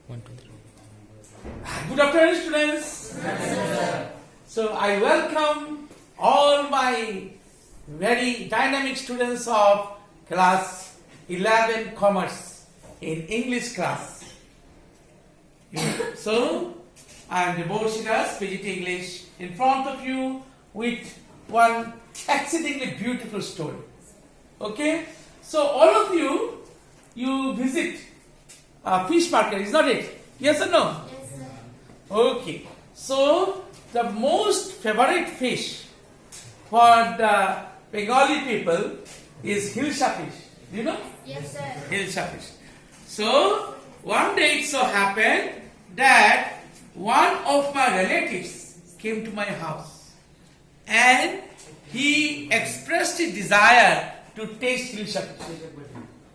One, two, three. Good afternoon, students. So I welcome all my very dynamic students of class 11 Commerce in English class. So I am Debarshi, PGT English, in front of you with one exceedingly beautiful story. Okay? So all of you visit a fish market, is not it? Yes or no? Yes, sir. Okay. So the most favorite fish for the Bengali people is hilsa fish. Do you know? Yes, sir. Hilsa fish. So one day it so happened that one of my relatives came to my house and he expressed his desire to taste hilsa fish.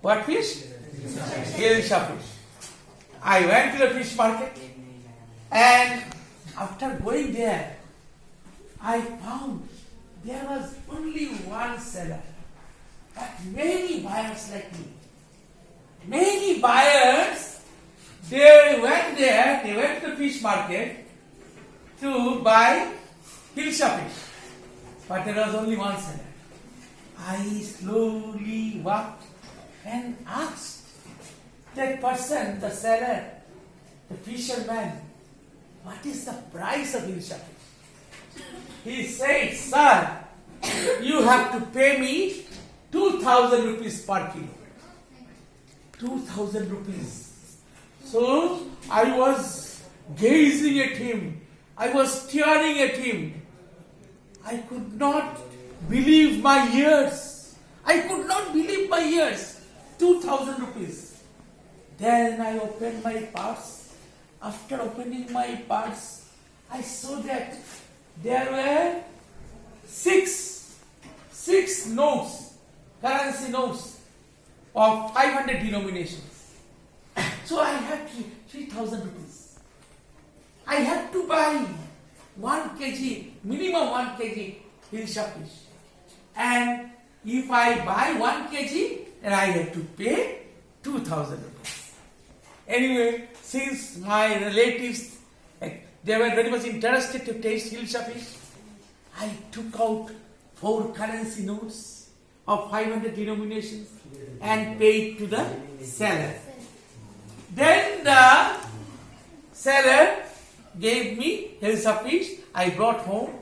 What fish? Hilsa fish. I went to the fish market and after going there, I found there was only one seller, but many buyers like me. Many buyers, they went to the fish market to buy hilsa fish, but there was only one seller. I slowly walked and asked that person, the seller, the fisherman, what is the price of hilsa fish? He said, sir, you have to pay me 2,000 rupees per kilo. 2,000 rupees. So I was gazing at him. I was staring at him. I could not believe my ears. I could not believe my ears. 2,000 rupees. Then I opened my purse. After opening my purse, I saw that there were six notes, currency notes of 500 denominations. So I had 3,000 rupees. I had to buy 1 kg, minimum 1 kg hilsa fish. And if I buy 1 kg, then I had to pay 2,000 rupees. Anyway, since my relatives, they were very much interested to taste hilsa fish, I took out 4 currency notes of 500 denominations and paid to the seller. Then the seller gave me hilsa fish. I brought home.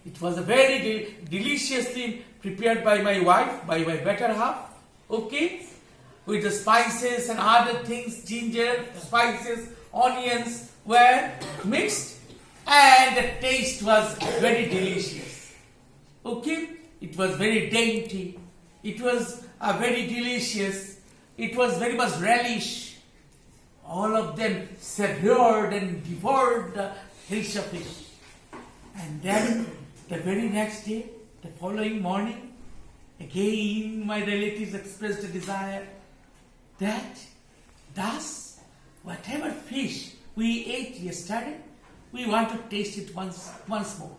It was a very deliciously prepared by my wife, by my better half. Okay? With the spices and other things, ginger, spices, onions were mixed and the taste was very delicious. Okay? It was very dainty. It was very delicious. It was very much relish. All of them savored and devoured the hilsa fish. And then the very next day, the following morning, again my relatives expressed a desire that thus whatever fish we ate yesterday, we want to taste it once more.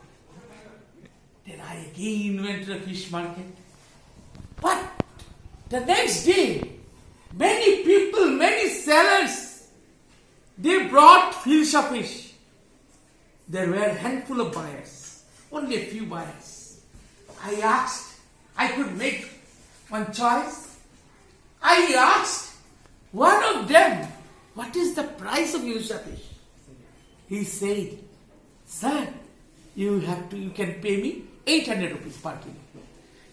Then I again went to the fish market. But the next day, many people, many sellers, they brought hilsa fish. There were a handful of buyers, only a few buyers. I asked, I could make one choice. I asked one of them, what is the price of hilsa fish? He said, sir, you can pay me 800 rupees per kilo.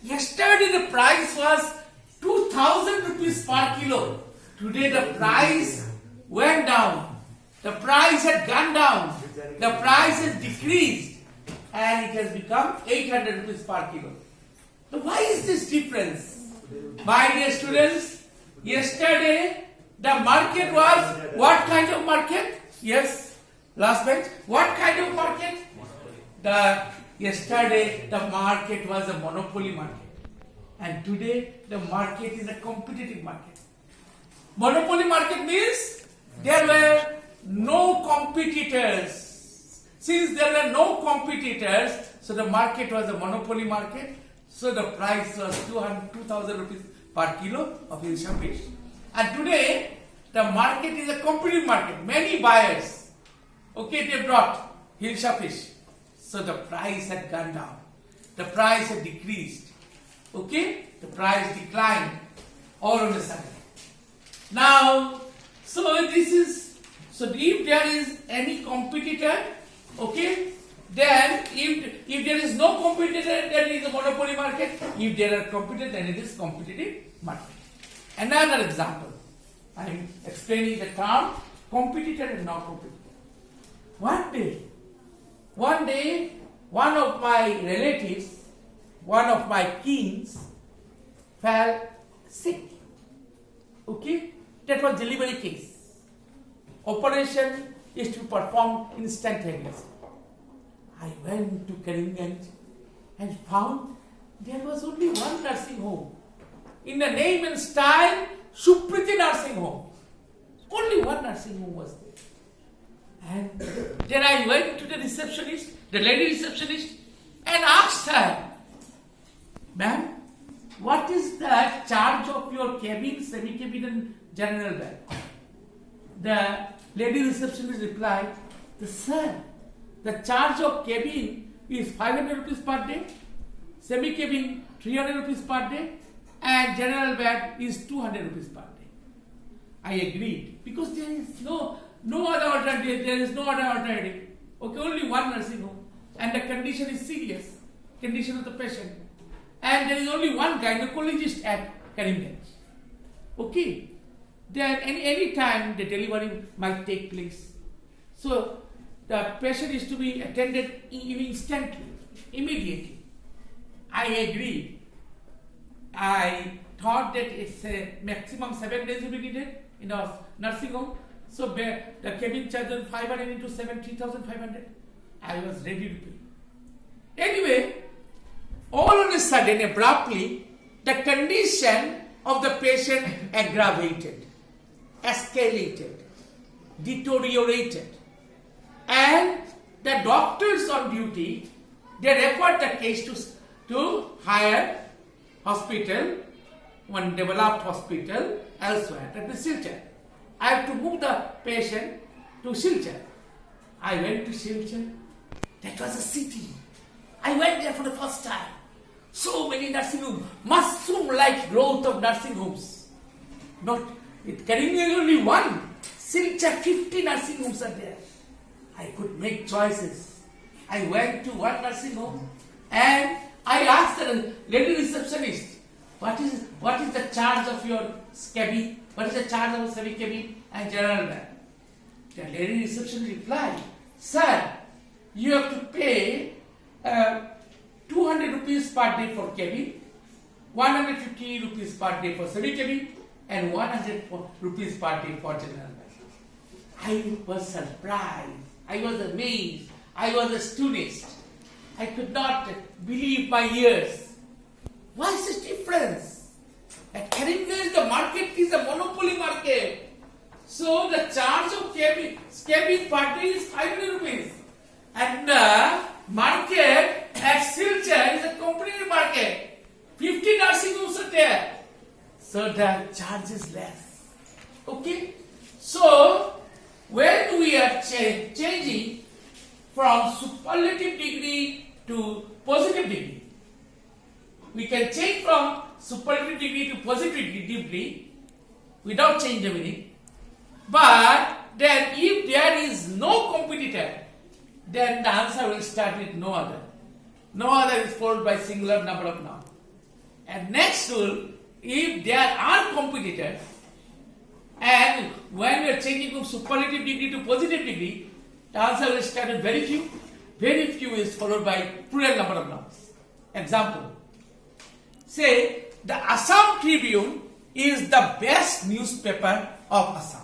Yesterday the price was 2,000 rupees per kilo. Today the price went down. The price had gone down. The price has decreased and it has become 800 rupees per kilo. So why is this difference? My dear students, yesterday the market was what kind of market? Yes, last bench. What kind of market? Yesterday the market was a monopoly market. And today the market is a competitive market. Monopoly market means there were no competitors. Since there were no competitors, so the market was a monopoly market. So the price was 2,000 rupees per kilo of hilsa fish. And today the market is a competitive market. Many buyers, okay, they brought Hilsa fish. So the price had gone down. The price had decreased. Okay, the price declined all of a sudden. Now, so if there is any competitor, okay, then if there is no competitor, then it is a monopoly market. If there are competitors, then it is competitive market. Another example, I am explaining the term competitor and non-competitor. One day, one of my relatives, one of my kings, fell sick. Okay, that was delivery case. Operation is to be performed instantaneously. I went to Karimganj and found there was only one nursing home. In the name and style, Supriti Nursing Home. Only one nursing home was there. And then I went to the receptionist, the lady receptionist, and asked her, "Ma'am, what is the charge of your cabin, semi-cabin and general bed?" The lady receptionist replied, "Sir, the charge of cabin is 500 rupees per day, semi-cabin 300 rupees per day, and general bed is 200 rupees per day." I agreed because there is no other alternative. There is no other alternative. Okay, only one nursing home, and the condition is serious, condition of the patient, and there is only one gynecologist at Karimganj. Okay, then any time the delivery might take place. So the patient is to be attended instantly, immediately. I agreed. I thought that it's a maximum 7 days will be needed in a nursing home. So the cabin charge was 500 into 7, 3,500. I was ready to pay. Anyway, all of a sudden, abruptly, the condition of the patient aggravated, escalated, deteriorated. And the doctors on duty, they referred the case to higher hospital, one developed hospital elsewhere, that is Silchar. I have to move the patient to Silchar. I went to Silchar. That was a city. I went there for the first time. So many nursing homes, mushroom-like growth of nursing homes. Not, it carrying only one. Silchar, 50 nursing homes are there. I could make choices. I went to one nursing home and I asked the lady receptionist, what is the charge of your cabin? What is the charge of semi-cabin and general bed? The lady receptionist replied, "Sir, you have to pay 200 rupees per day for cabin, 150 rupees per day for semi-cabin, and 100 rupees per day for general bed." I was surprised. I was amazed. I was astonished. I could not believe my ears. Why is this difference? At Karimganj, the market is a monopoly market. So the charge of cabin per day is 500 rupees. And the market at Silchar is a competitive market. 50 nursing homes are there. So the charge is less. Okay? So, when we are changing from superlative degree to positive degree, we can change from superlative degree to positive degree without changing the meaning. But then if there is no competitor, then the answer will start with no other. No other is followed by singular number of nouns. And next rule, if there are competitors, and when we are changing from superlative degree to positive degree, the answer will start with very few. Very few is followed by plural number of nouns. Example. Say, the Assam Tribune is the best newspaper of Assam.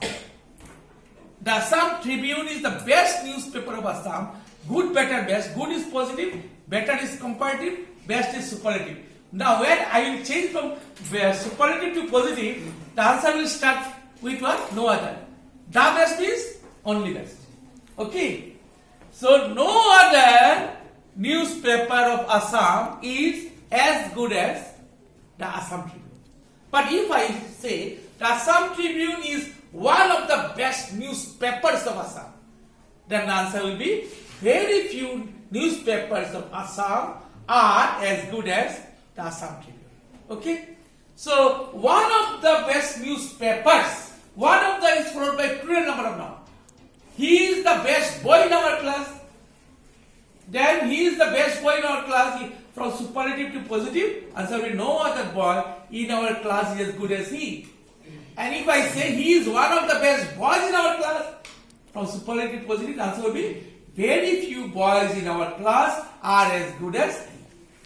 The Assam Tribune is the best newspaper of Assam. Good, better, best. Good is positive, better is comparative, best is superlative. Now when I will change from superlative to positive, the answer will start with what? No other. The best means only best. Okay. So no other newspaper of Assam is as good as the Assam Tribune. But if I say the Assam Tribune is one of the best newspapers of Assam? Then the answer will be very few newspapers of Assam are as good as the Assam Tribune. Okay? So, one of the best newspapers, one of the is followed by plural number of noun. He is the best boy in our class. Then he is the best boy in our class. From superlative to positive, answer will be no other boy in our class is as good as he. And if I say he is one of the best boys in our class, from superlative to positive, answer will be very few boys in our class are as good as he.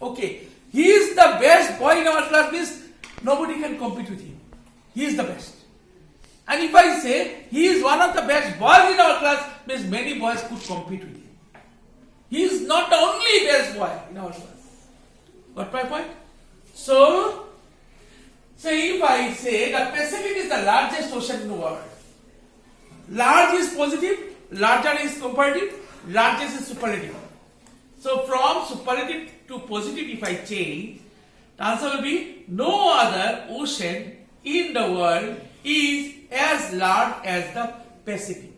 Okay, he is the best boy in our class means nobody can compete with him. He is the best. And if I say he is one of the best boys in our class, means many boys could compete with him. He is not the only best boy in our class. Got my point? So if I say the Pacific is the largest ocean in the world, large is positive, larger is comparative, largest is superlative. So from superlative to positive, if I change, the answer will be no other ocean in the world is as large as the Pacific.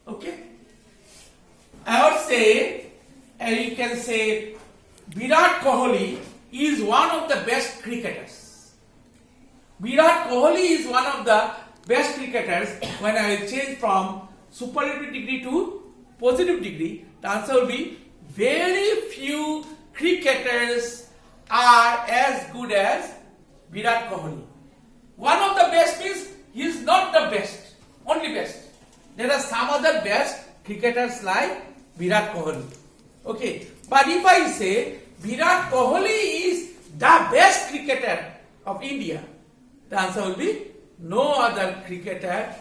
Okay? I would say, and you can say, Virat Kohli is one of the best cricketers. Virat Kohli is one of the best cricketers. When I will change from superlative degree to positive degree, the answer will be very few cricketers are as good as Virat Kohli. One of the best means he is not the best, only best. There are some other best cricketers like Virat Kohli. Okay, but if I say Virat Kohli is the best cricketer of India, the answer will be no other cricketer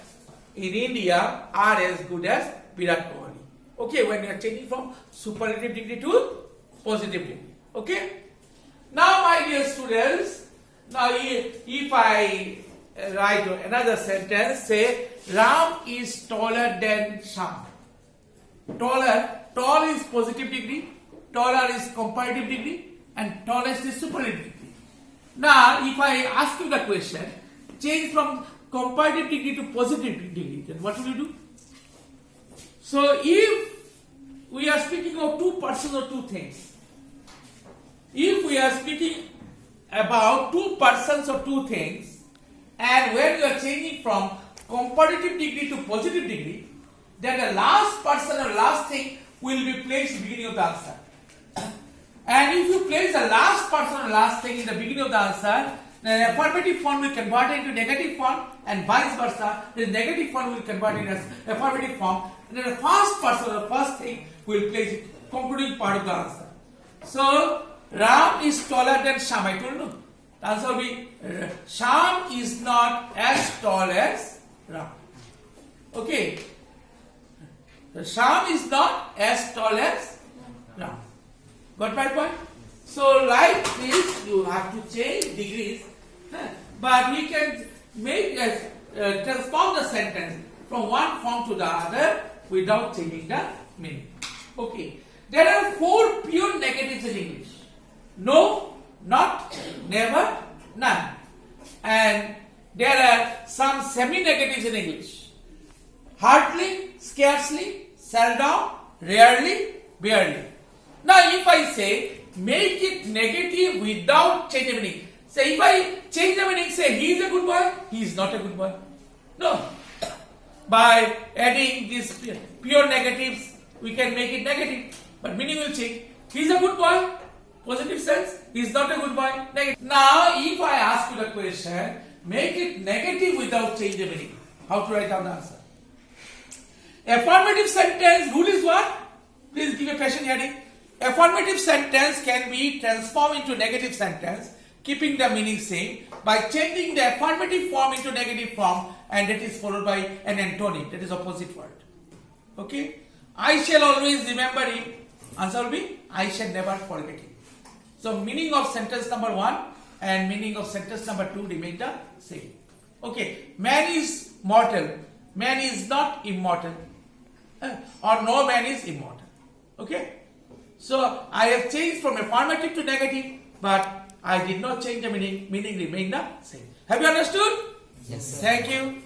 in India are as good as Virat Kohli. Okay, when you are changing from superlative degree to positive degree. Okay. Now, my dear students, now if I write another sentence, say Ram is taller than Sham. Tall is positive degree, taller is comparative degree, and tallest is superlative degree. Now, if I ask you the question, change from comparative degree to positive degree, then what will you do? So, if we are speaking of two persons or two things, if we are speaking about two persons or two things, and when you are changing from comparative degree to positive degree, then the last person or last thing will be placed in the beginning of the answer. And if you place the last person or last thing in the beginning of the answer, the affirmative form will convert into negative form, and vice versa. The negative form will convert into affirmative form, and then the first person or first thing will place it concluding part of the answer. So Ram is taller than Sham. I told you. The answer will be Sham is not as tall as Ram. Okay. Sham is not as tall as Ram. Got my point? So like this, you have to change degrees, but we can make transform the sentence from one form to the other without changing the meaning. Okay. There are 4 pure negatives in English: no, not, never, none. And there are some semi-negatives in English: hardly, scarcely, seldom, rarely, barely. Now, if I say make it negative without changing the meaning, say if I change the meaning, say he is a good boy, he is not a good boy. No. By adding these pure negatives, we can make it negative, but meaning will change. He is a good boy, positive sense. He is not a good boy, negative. Now, if I ask you the question, make it negative without changing the meaning, how to write down the answer? Affirmative sentence rule is what? Please give a question heading. Affirmative sentence can be transformed into negative sentence, keeping the meaning same, by changing the affirmative form into negative form, and that is followed by an antonym, that is opposite word. Okay? I shall always remember him. Answer will be I shall never forget him. So meaning of sentence number 1 and meaning of sentence number 2 remain the same. Okay? Man is mortal. Man is not immortal. Or no man is immortal. Okay? So I have changed from affirmative to negative, but I did not change the meaning. Meaning remained the same. Have you understood? Yes, sir. Thank you.